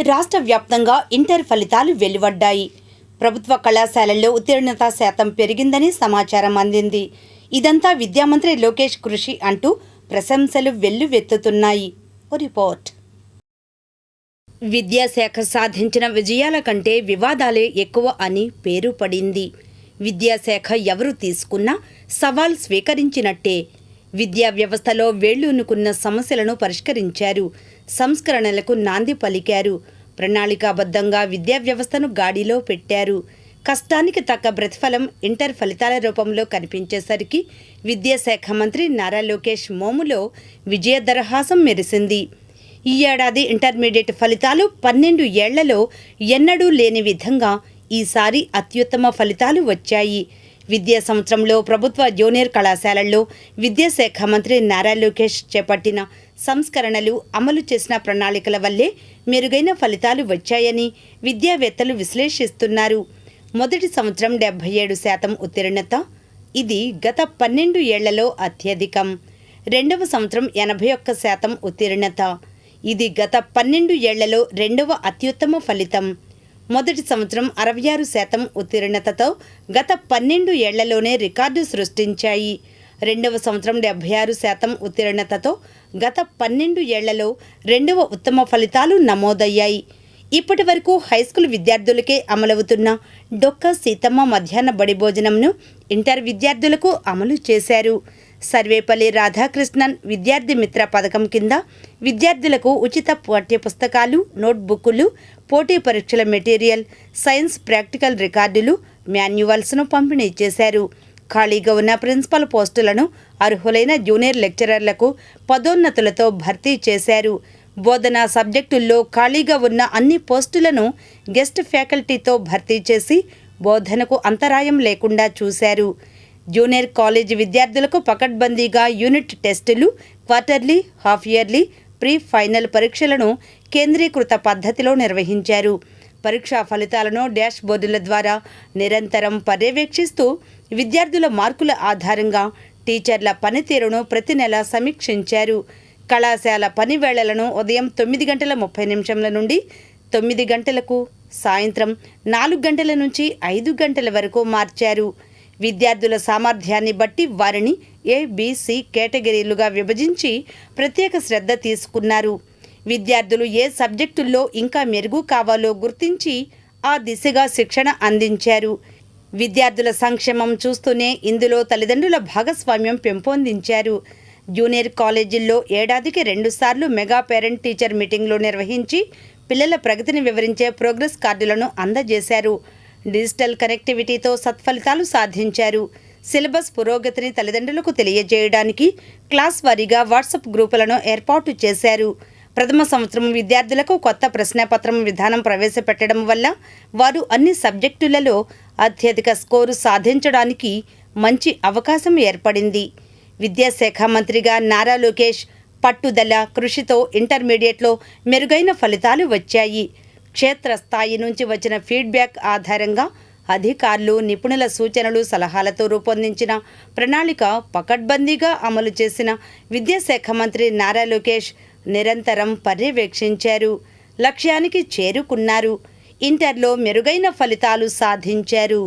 రాష్ట్ర వ్యాప్తంగా ఇంటర్ ఫలితాలు వెలువడ్డాయి. ప్రభుత్వ కళాశాలల్లో ఉత్తీర్ణత శాతం పెరిగిందని సమాచారం అందింది. ఇదంతా విద్యామంత్రి లోకేష్ కృషి అంటూ ప్రశంసలు వెల్లువెత్తుతున్నాయి. రిపోర్ట్. విద్యాశాఖ సాధించిన విజయాల కంటే వివాదాలే ఎక్కువ అని పేరు పడింది. విద్యాశాఖ ఎవరు తీసుకున్నా సవాల్ స్వీకరించినట్టే. విద్యా వ్యవస్థలో వేళ్లూనుకున్న సమస్యలను పరిష్కరించారు. సంస్కరణలకు నాంది పలికారు. ప్రణాళికాబద్ధంగా విద్యా వ్యవస్థను గాడిలో పెట్టారు. కష్టానికి తగ్గ ప్రతిఫలం ఇంటర్ ఫలితాల రూపంలో కనిపించేసరికి విద్యాశాఖ మంత్రి నారా లోకేష్ మోములో విజయ దరహాసం మెరిసింది. ఈ ఏడాది ఇంటర్మీడియట్ ఫలితాలు 12 ఏళ్లలో ఎన్నడూ లేని విధంగా ఈసారి అత్యుత్తమ ఫలితాలు వచ్చాయి. విద్యా సంవత్సరంలో ప్రభుత్వ జూనియర్ కళాశాలల్లో విద్యాశాఖ మంత్రి నారా లోకేష్ చేపట్టిన సంస్కరణలు, అమలు చేసిన ప్రణాళికల వల్లే మెరుగైన ఫలితాలు వచ్చాయని విద్యావేత్తలు విశ్లేషిస్తున్నారు. మొదటి సంవత్సరం 77% ఉత్తీర్ణత, ఇది గత 12 ఏళ్లలో అత్యధికం. రెండవ సంవత్సరం 81% ఉత్తీర్ణత, ఇది గత 12 ఏళ్లలో రెండవ అత్యుత్తమ ఫలితం. మొదటి సంవత్సరం 66% ఉత్తీర్ణతతో గత 12 ఏళ్లలోనే రికార్డు సృష్టించాయి. రెండవ సంవత్సరం 76% ఉత్తీర్ణతతో గత 12 ఏళ్లలో రెండవ ఉత్తమ ఫలితాలు నమోదయ్యాయి. ఇప్పటి వరకు హైస్కూల్ విద్యార్థులకే అమలవుతున్న డొక్క సీతమ్మ మధ్యాహ్న బడి భోజనంను ఇంటర్ విద్యార్థులకు అమలు చేశారు. సర్వేపల్లి రాధాకృష్ణన్ విద్యార్థి మిత్ర పథకం కింద విద్యార్థులకు ఉచిత పాఠ్య పుస్తకాలు, నోట్బుక్లు, పోటీ పరీక్షల మెటీరియల్, సైన్స్ ప్రాక్టికల్ రికార్డులు, మాన్యువల్స్ను పంపిణీ చేశారు. ఖాళీగా ఉన్న ప్రిన్సిపల్ పోస్టులను అర్హులైన జూనియర్ లెక్చరర్లకు పదోన్నతులతో భర్తీ చేశారు. బోధనా సబ్జెక్టుల్లో ఖాళీగా ఉన్న అన్ని పోస్టులను గెస్ట్ ఫ్యాకల్టీతో భర్తీ చేసి బోధనకు అంతరాయం లేకుండా చూశారు. జూనియర్ కాలేజీ విద్యార్థులకు పకడ్బందీగా యూనిట్ టెస్టులు, quarterly, half yearly, pre final పరీక్షలను కేంద్రీకృత పద్ధతిలో నిర్వహించారు. పరీక్షా ఫలితాలను డాష్ బోర్డుల ద్వారా నిరంతరం పర్యవేక్షిస్తూ విద్యార్థుల మార్కుల ఆధారంగా టీచర్ల పనితీరును ప్రతి నెల సమీక్షించారు. కళాశాల పని వేళలను ఉదయం 9:30 నుండి 9 గంటలకు, సాయంత్రం 4 గంటల నుంచి 5 గంటల వరకు మార్చారు. విద్యార్థుల సామర్థ్యాన్ని బట్టి వారిని ABC కేటగిరీలుగా విభజించి ప్రత్యేక శ్రద్ధ తీసుకున్నారు. విద్యార్థులు ఏ సబ్జెక్టుల్లో ఇంకా మెరుగు కావాలో గుర్తించి ఆ దిశగా శిక్షణ అందించారు. విద్యార్థుల సంక్షేమం చూస్తూనే ఇందులో తల్లిదండ్రుల భాగస్వామ్యం పెంపొందించారు. జూనియర్ కాలేజీల్లో ఏడాదికి 2 సార్లు మెగా పేరెంట్ టీచర్ మీటింగ్లు నిర్వహించి పిల్లల ప్రగతిని వివరించే ప్రోగ్రెస్ కార్డులను అందజేశారు. డిజిటల్ కనెక్టివిటీతో సత్ఫలితాలు సాధించారు. సిలబస్ పురోగతిని తల్లిదండ్రులకు తెలియజేయడానికి క్లాస్ వారీగా వాట్సాప్ గ్రూపులను ఏర్పాటు చేశారు. ప్రథమ సంవత్సరం విద్యార్థులకు కొత్త ప్రశ్నపత్రం విధానం ప్రవేశపెట్టడం వల్ల వారు అన్ని సబ్జెక్టులలో అత్యధిక స్కోరు సాధించడానికి మంచి అవకాశం ఏర్పడింది. విద్యాశాఖ మంత్రిగా నారా లోకేష్ పట్టుదల, కృషితో ఇంటర్మీడియట్లో మెరుగైన ఫలితాలు వచ్చాయి. క్షేత్రస్థాయి నుంచి వచ్చిన ఫీడ్బ్యాక్ ఆధారంగా అధికారులు, నిపుణుల సూచనలు, సలహాలతో రూపొందించిన ప్రణాళిక పకడ్బందీగా అమలు చేసిన విద్యాశాఖ మంత్రి నారా లోకేష్ నిరంతరం పర్యవేక్షించారు. లక్ష్యానికి చేరుకున్నారు. ఇంటర్లో మెరుగైన ఫలితాలు సాధించారు.